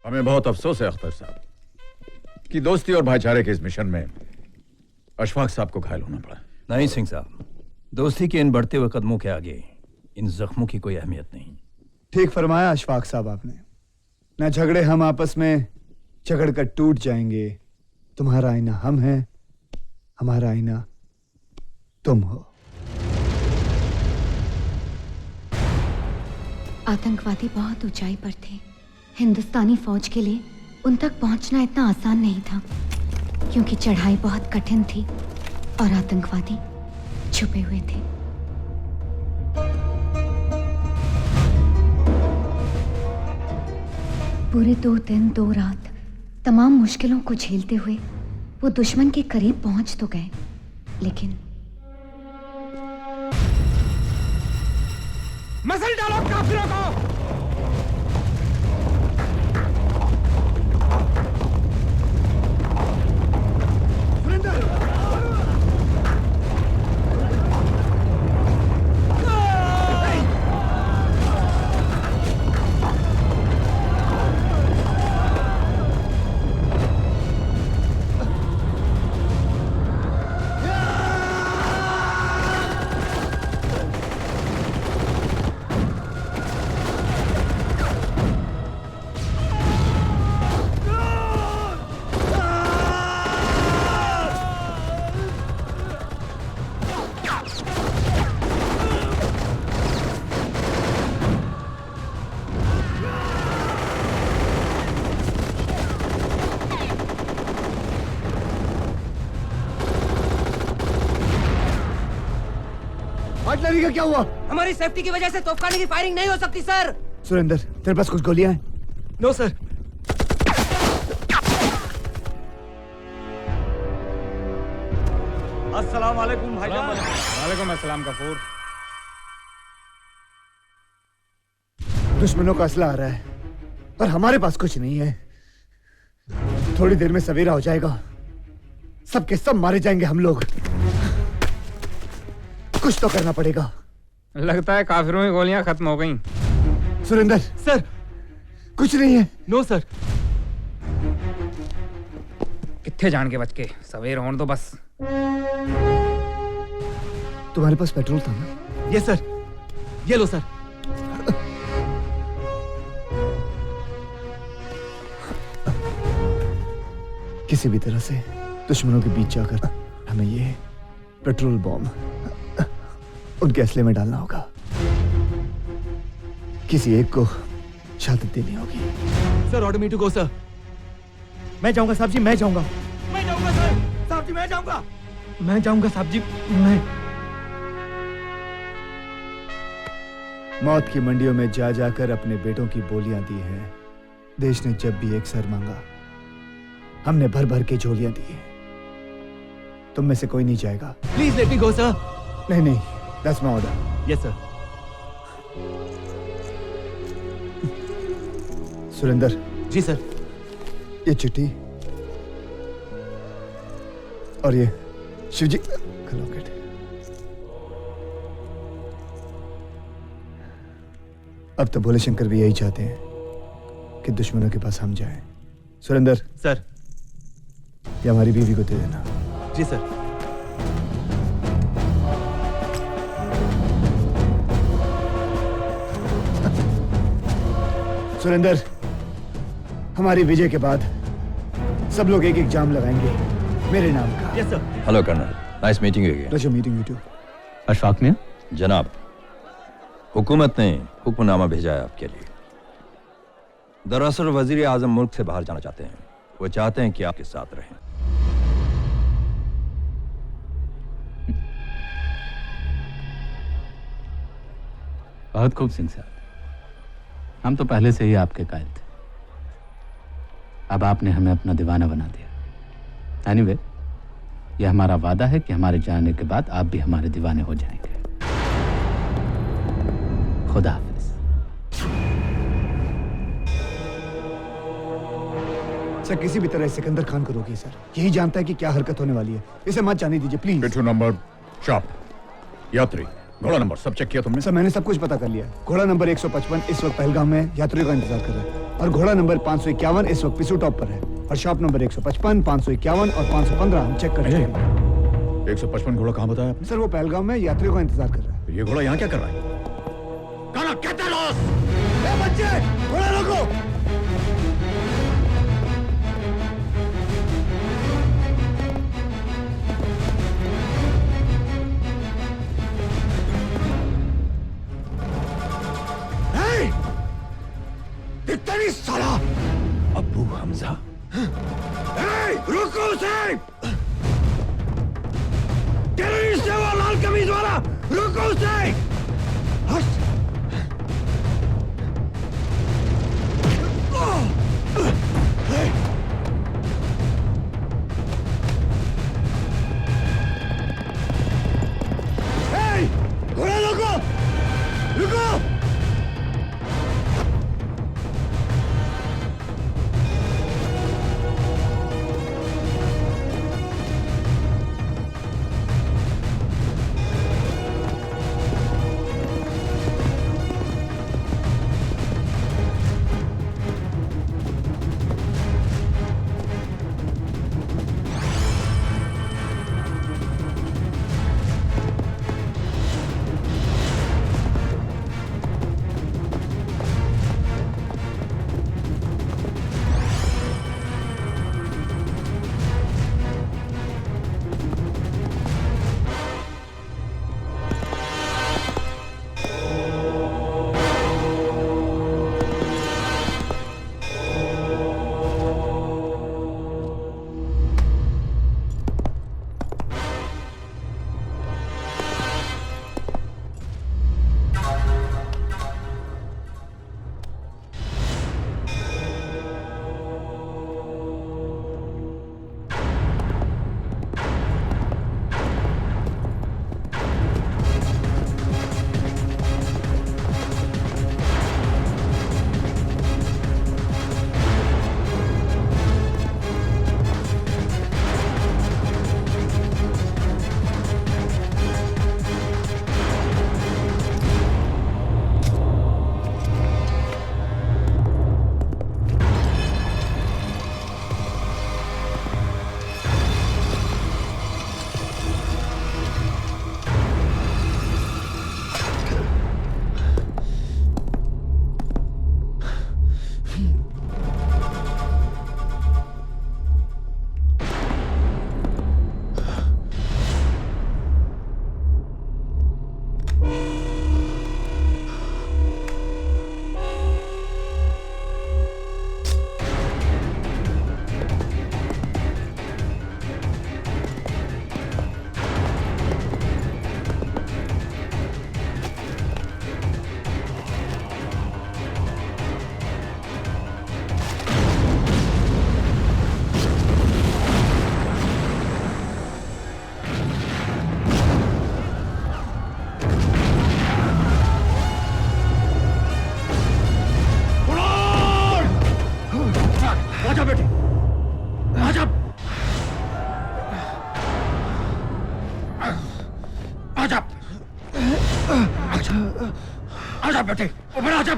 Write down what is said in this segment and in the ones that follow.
हमें बहुत अफसोस है अख्तर साहब कि दोस्ती और भाईचारे के इस मिशन में अशफाक साहब को घायल होना पड़ा। नहीं सिंह साहब, दोस्ती के इन बढ़ते हुए कदमों के आगे इन जख्मों की कोई अहमियत नहीं। ठीक फरमाया अशफाक साहब आपने। न झगड़े हम आपस में झगड़ कर टूट जाएंगे। तुम्हारा आईना हम हैं, हमारा आईना तुम हो। आतंकवादी बहुत ऊंचाई पर थे। हिंदुस्तानी फौज के लिए उन तक पहुंचना इतना आसान नहीं था, क्योंकि चढ़ाई बहुत कठिन थी और आतंकवादी छुपे हुए थे। पूरे 2 दिन 2 रात तमाम मुश्किलों को झेलते हुए वो दुश्मन के करीब पहुंच तो गए, लेकिन मसल डालो काफिरों को। आर्टिलरी का क्या हुआ? हमारी सेफ्टी की वजह से तोपखाने की फायरिंग नहीं हो सकती सर। सुरेंद्र, तेरे पास कुछ गोलियां हैं? No sir. अस्सलाम वालेकुम भाईजान। वालेकुम अस्सलाम गफूर। दुश्मनों का असला आ रहा है पर हमारे पास कुछ नहीं है। थोड़ी देर में सवेरा हो जाएगा, सबके सब मारे जाएंगे हम लोग। कुछ तो करना पड़ेगा। लगता है काफिरों की गोलियां खत्म हो गईं। सुरेंद्र सर, कुछ नहीं है। No sir. कित्थे जान के बच के, सवेर होने दो बस। तुम्हारे पास पेट्रोल था ना? Yes sir. ये लो सर। किसी भी तरह से दुश्मनों के बीच जाकर हमें ये पेट्रोल बॉम्ब उनके असले में डालना होगा। किसी एक को शहादत देनी होगी। Sir, order me to go sir. मैं जाऊंगा साहब जी, मैं जाऊंगा। मैं जाऊंगा सर। साहब जी मैं जाऊंगा। मैं जाऊंगा साहब जी। मैं मौत की मंडियों में जा जाकर अपने बेटों की बोलियां दी हैं। देश ने जब भी एक सर मांगा, हमने भर भर के झोलियां दी हैं। तुम में से कोई नहीं जाएगा। Please let me go sir. नहीं नहीं, that's my order. Yes sir. Surendra. जी सर। ये चिट्ठी और ये शिवजी का लॉकेट। अब तो भोले शंकर भी यही चाहते हैं कि दुश्मनों के पास हम जाएं। सुरेंद्र सर। ये हमारी बीवी को दे देना। जी सर। सुरेंद्र, हमारी विजय के बाद सब लोग एक एक जाम लगाएंगे मेरे नाम का। Yes sir. Hello colonel, nice meeting you. Pleasure meeting you too. Ashfaq मियां। जनाब, हुकूमत ने हुक्मनामा भेजा है आपके लिए। दरअसल वजीर आजम मुल्क से बाहर जाना चाहते हैं। वो चाहते हैं कि आपके साथ रहें। बहुत खूब सिंह साहब, हम तो पहले से ही आपके कायल थे। अब आपने हमें अपना दीवाना बना दिया। एनीवे, यह हमारा वादा है कि हमारे जाने के बाद आप भी हमारे दीवाने हो जाएंगे। खुदा हाफिज। सर, किसी भी तरह सिकंदर खान को रोकिए सर। यही जानता है कि क्या हरकत होने वाली है। इसे मत जाने दीजिए प्लीज। पिट्ठू नंबर, शॉप, यात्री, घोड़ा नंबर सब चेक किया तुमने? सर, मैंने सब कुछ पता कर लिया। घोड़ा नंबर 155 इस वक्त पहलगाम में यात्रियों का इंतजार कर रहा है। और घोड़ा नंबर 551 इस वक्त पिसू टॉप पर है और शॉप नंबर 155, 551 और 515 हम चेक कर चुके हैं। 155 घोड़ा कहाँ बताया आपने? सर वो पहलगाम में यात्रियों का इंतजार कर रहा है। फिर ये घोड़ा यहाँ क्या कर रहा है? काला कहते लॉस! बच्चे घोड़ा रोको। दिखता नहीं साला! अबू हमजा। रुको उसे! टेररिस्ट है वो लाल कमीज वाला! रुको उसे! हट! घोड़ा रोको! रुको! आजा बेटे, ऊपर आजा।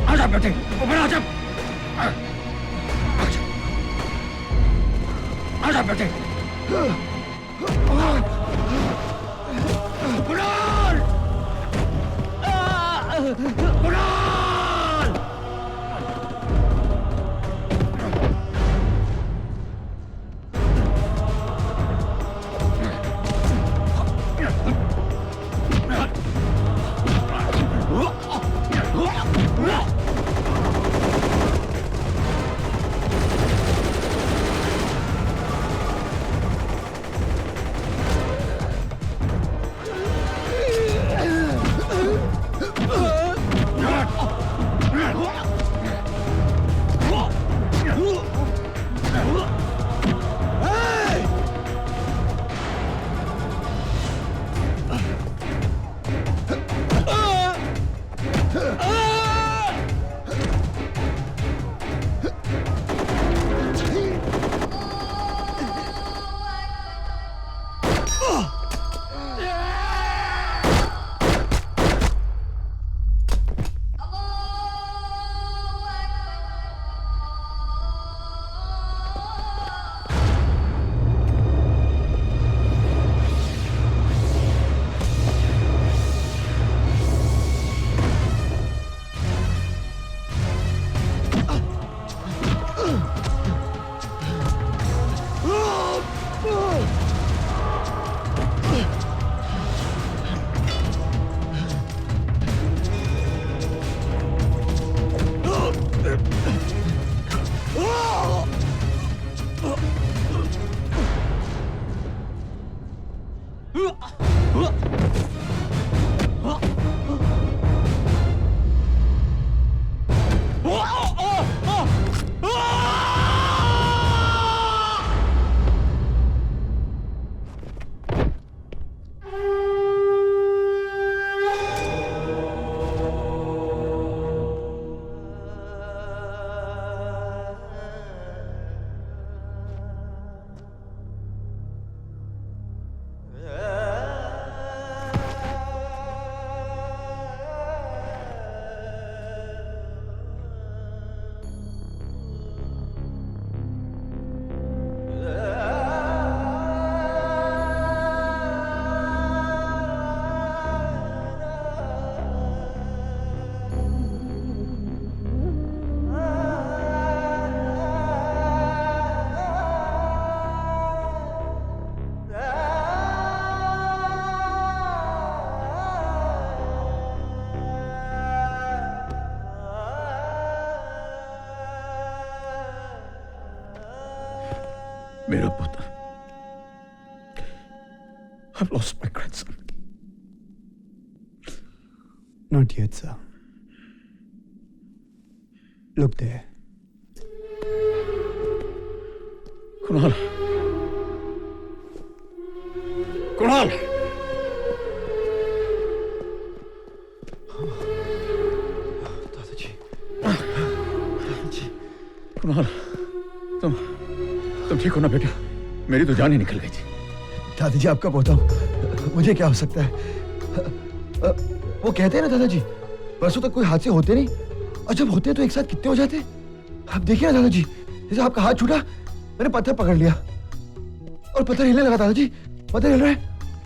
आजा बेटे, ऊपर आजा। आजा बेटे। कुणाल! कुणाल! मेरा पुत्र। I've lost my grandson. Not yet, sir. Look there. Kunal, Kunal, Kunal, तुम ठीक हो ना बेटा? मेरी तो जान ही निकल गई थी। दादाजी आपका पोता हूं, मुझे क्या हो सकता है? वो कहते हैं ना दादाजी, बरसों तक कोई हादसे होते नहीं, और जब होते हैं तो एक साथ कितने हो जाते हैं। आप देखिए ना दादाजी, जैसे आपका हाथ छूटा, मैंने पत्थर पकड़ लिया और पत्थर हिलने लगा। दादाजी पत्थर हिल रहा है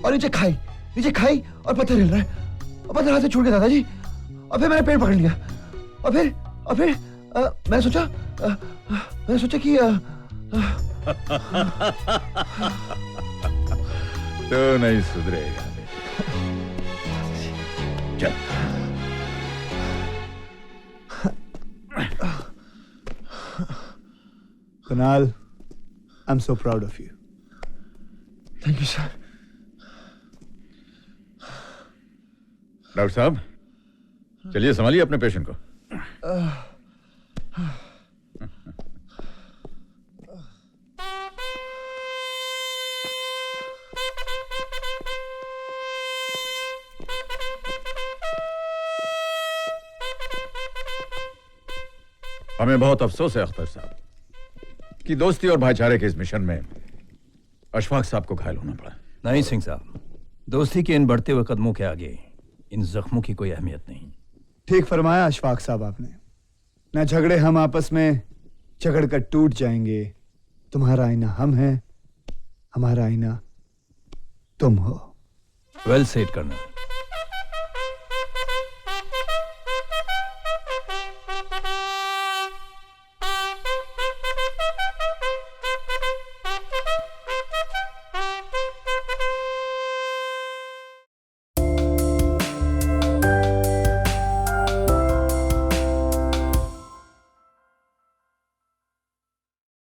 और नीचे खाई और पत्थर हिल रहा है और पत्थर हाथ से छूट गया दादाजी। और फिर मैंने पेड़ पकड़ लिया और फिर मैंने सोचा कि तो नहीं सुधरेगा बेटा। चल। Kunal, I'm so proud of you. Thank you sir. Doctor साहब, चलिए संभालिए अपने पेशेंट को। हमें बहुत अफसोस है अख्तर साहब कि दोस्ती और भाईचारे के इस मिशन में अशफाक साहब को घायल होना पड़ा। नहीं सिंह साहब, दोस्ती के इन बढ़ते हुए कदमों के आगे इन जख्मों की कोई अहमियत नहीं। ठीक फरमाया अशफाक साहब आपने। न झगड़े हम आपस में झगड़ कर टूट जाएंगे। तुम्हारा आईना हम हैं, हमारा आईना तुम हो। वेल सेड करना।